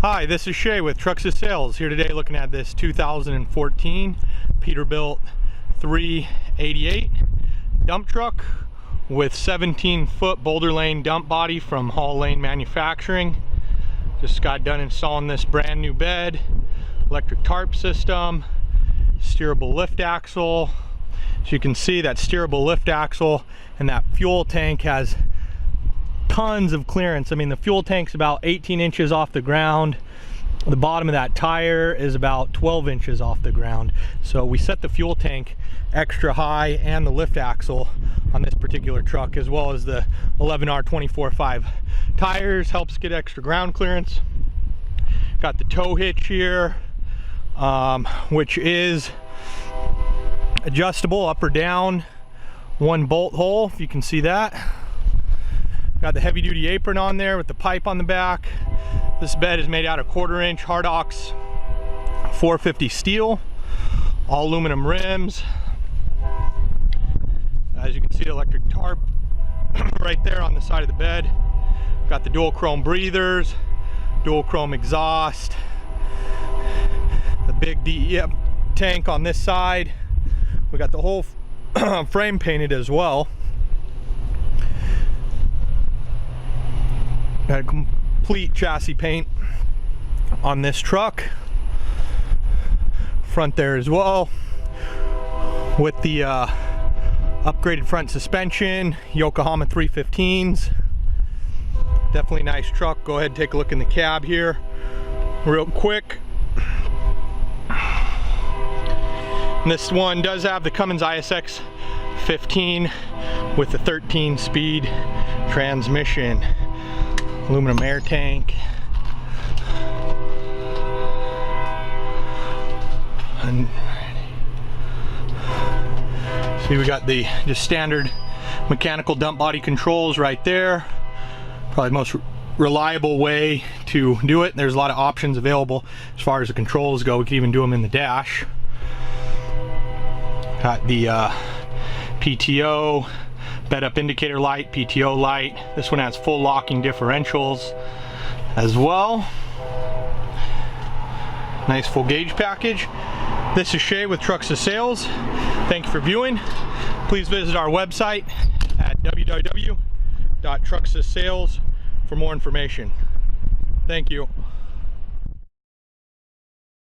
Hi, this is Shay with Trucks to Sales, here today looking at this 2014 Peterbilt 388 dump truck with 17-foot Boulder Lane dump body from Haul Lane Manufacturing. Just got done installing this brand new bed, electric tarp system, steerable lift axle. As you can see, that steerable lift axle and that fuel tank has tons of clearance. I mean, the fuel tank's about 18 inches off the ground. The bottom of that tire is about 12 inches off the ground. So we set the fuel tank extra high and the lift axle on this particular truck, as well as the 11R 24/5 tires, helps get extra ground clearance. Got the tow hitch here, which is adjustable up or down, one bolt hole, if you can see that. Got the heavy duty apron on there with the pipe on the back. This bed is made out of 1/4 inch Hardox 450 steel, all aluminum rims. As you can see, electric tarp right there on the side of the bed. Got the dual chrome breathers, dual chrome exhaust, the big DEF tank on this side. We got the whole frame painted as well. Got a complete chassis paint on this truck. Front there as well, with the upgraded front suspension, Yokohama 315s. Definitely nice truck. Go ahead and take a look in the cab here real quick. And this one does have the Cummins ISX 15 with the 13-speed transmission. Aluminum air tank. And see, we got the just standard mechanical dump body controls right there. Probably the most reliable way to do it. There's a lot of options available as far as the controls go. We can even do them in the dash. Got the PTO bed up indicator light, PTO light. This one has full locking differentials as well. Nice full gauge package. This is Shay with Trucks to Sales. Thank you for viewing. Please visit our website at www.truckstosales for more information. Thank you.